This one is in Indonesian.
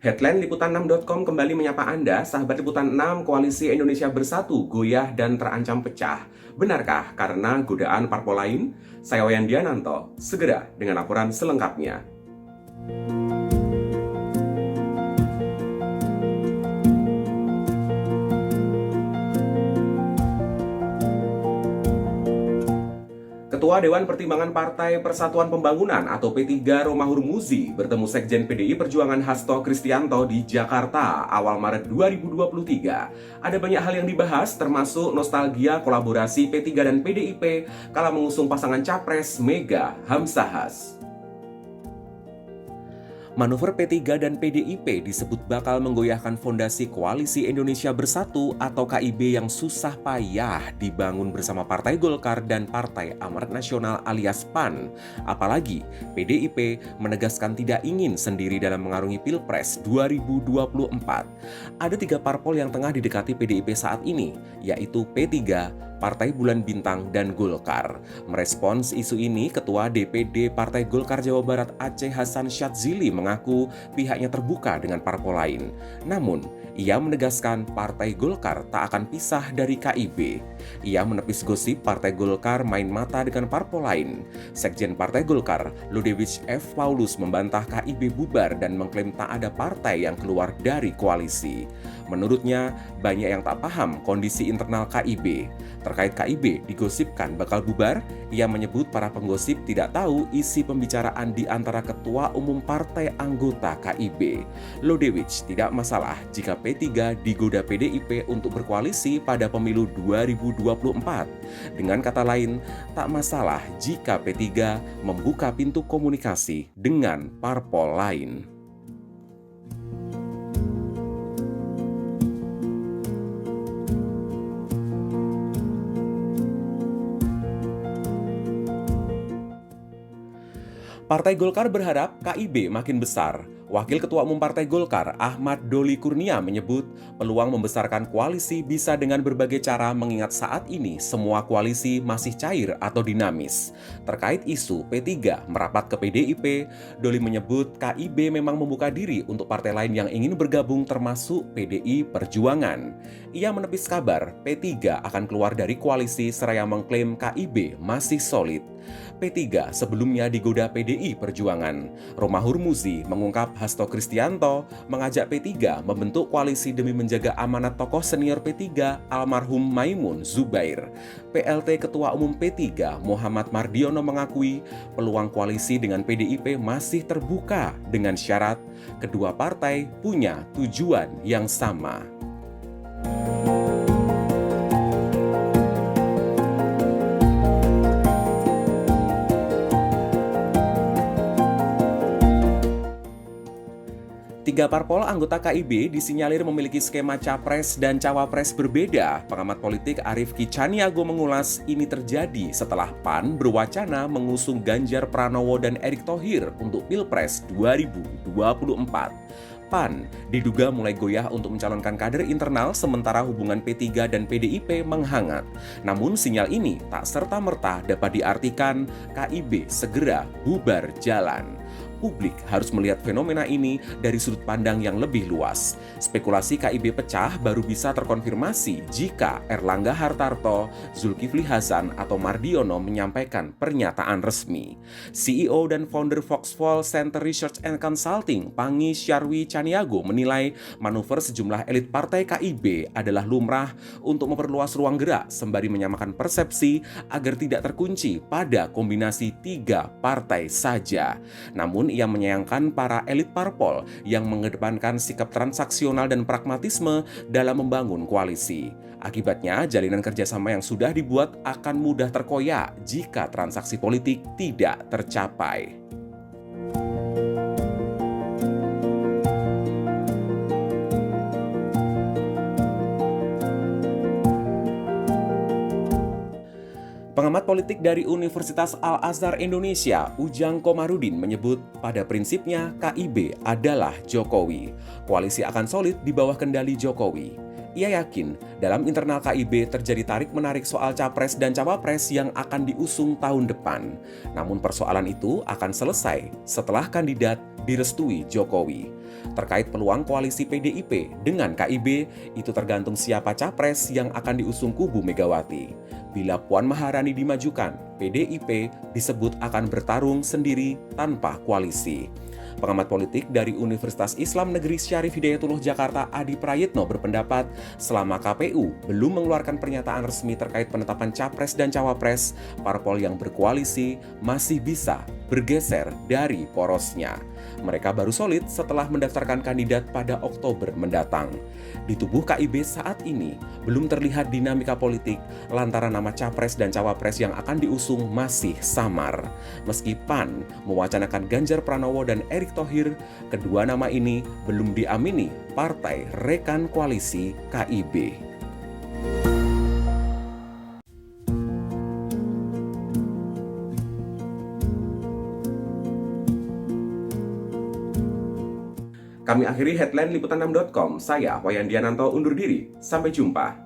Headline Liputan6.com kembali menyapa Anda, sahabat Liputan 6, Koalisi Indonesia Bersatu goyah dan terancam pecah. Benarkah karena godaan parpol lain? Saya Wayan Diananto, segera dengan laporan selengkapnya. Ketua Dewan Pertimbangan Partai Persatuan Pembangunan atau P3 Romahur Muzi bertemu Sekjen PDI Perjuangan Hasto Kristianto di Jakarta awal Maret 2023. Ada banyak hal yang dibahas termasuk nostalgia kolaborasi P3 dan PDIP kala mengusung pasangan Capres Mega Hamzahas. Manuver P3 dan PDIP disebut bakal menggoyahkan fondasi Koalisi Indonesia Bersatu atau KIB yang susah payah dibangun bersama Partai Golkar dan Partai Amanat Nasional alias PAN. Apalagi PDIP menegaskan tidak ingin sendiri dalam mengarungi Pilpres 2024. Ada 3 parpol yang tengah didekati PDIP saat ini, yaitu P3, Partai Bulan Bintang, dan Golkar. Merespons isu ini, Ketua DPD Partai Golkar Jawa Barat Aceh Hasan Syadzili mengaku pihaknya terbuka dengan parpol lain. Namun, ia menegaskan Partai Golkar tak akan pisah dari KIB. Ia menepis gosip Partai Golkar main mata dengan parpol lain. Sekjen Partai Golkar, Ludewig F. Paulus, membantah KIB bubar dan mengklaim tak ada partai yang keluar dari koalisi. Menurutnya, banyak yang tak paham kondisi internal KIB. Terkait KIB digosipkan bakal bubar, ia menyebut para penggosip tidak tahu isi pembicaraan di antara ketua umum partai anggota KIB. Ludewig tidak masalah jika P3 digoda PDIP untuk berkoalisi pada pemilu 2024. Dengan kata lain, tak masalah jika P3 membuka pintu komunikasi dengan parpol lain. Partai Golkar berharap KIB makin besar. Wakil Ketua Umum Partai Golkar, Ahmad Doli Kurnia, menyebut peluang membesarkan koalisi bisa dengan berbagai cara mengingat saat ini semua koalisi masih cair atau dinamis. Terkait isu P3 merapat ke PDIP, Doli menyebut KIB memang membuka diri untuk partai lain yang ingin bergabung termasuk PDI Perjuangan. Ia menepis kabar P3 akan keluar dari koalisi seraya mengklaim KIB masih solid. P3 sebelumnya digoda PDI Perjuangan. Romahur Muzi mengungkap Hasto Kristianto mengajak P3 membentuk koalisi demi menjaga amanat tokoh senior P3 almarhum Maimun Zubair. PLT Ketua Umum P3 Muhammad Mardiono mengakui peluang koalisi dengan PDIP masih terbuka dengan syarat kedua partai punya tujuan yang sama. Tiga parpol anggota KIB disinyalir memiliki skema capres dan cawapres berbeda. Pengamat politik Arief Ki Caniago mengulas ini terjadi setelah PAN berwacana mengusung Ganjar Pranowo dan Erick Thohir untuk Pilpres 2024. PAN diduga mulai goyah untuk mencalonkan kader internal sementara hubungan P3 dan PDIP menghangat. Namun sinyal ini tak serta-merta dapat diartikan KIB segera bubar jalan. Publik harus melihat fenomena ini dari sudut pandang yang lebih luas. Spekulasi KIB pecah baru bisa terkonfirmasi jika Erlangga Hartarto, Zulkifli Hasan, atau Mardiono menyampaikan pernyataan resmi. CEO dan founder Foxfall Center Research and Consulting, Pangi Syarwi Caniago, menilai manuver sejumlah elit partai KIB adalah lumrah untuk memperluas ruang gerak sembari menyamakan persepsi agar tidak terkunci pada kombinasi 3 partai saja. Namun ia menyayangkan para elit parpol yang mengedepankan sikap transaksional dan pragmatisme dalam membangun koalisi. Akibatnya, jalinan kerjasama yang sudah dibuat akan mudah terkoyak jika transaksi politik tidak tercapai. Pengamat politik dari Universitas Al-Azhar Indonesia, Ujang Komarudin, menyebut pada prinsipnya KIB adalah Jokowi. Koalisi akan solid di bawah kendali Jokowi. Ia yakin dalam internal KIB terjadi tarik-menarik soal capres dan cawapres yang akan diusung tahun depan. Namun persoalan itu akan selesai setelah kandidat direstui Jokowi. Terkait peluang koalisi PDIP dengan KIB, itu tergantung siapa capres yang akan diusung kubu Megawati. Bila Puan Maharani dimajukan, PDIP disebut akan bertarung sendiri tanpa koalisi. Pengamat politik dari Universitas Islam Negeri Syarif Hidayatullah Jakarta Adi Prayitno berpendapat selama KPU belum mengeluarkan pernyataan resmi terkait penetapan capres dan cawapres, parpol yang berkoalisi masih bisa bergeser dari porosnya. Mereka baru solid setelah mendaftarkan kandidat pada Oktober mendatang. Di tubuh KIB saat ini belum terlihat dinamika politik lantaran nama capres dan cawapres yang akan diusung masih samar. Meski PAN mewacanakan Ganjar Pranowo dan Erick Thohir, kedua nama ini belum diamini partai rekan koalisi KIB. Kami akhiri headline liputan6.com. Saya Wayan Diananto undur diri. Sampai jumpa.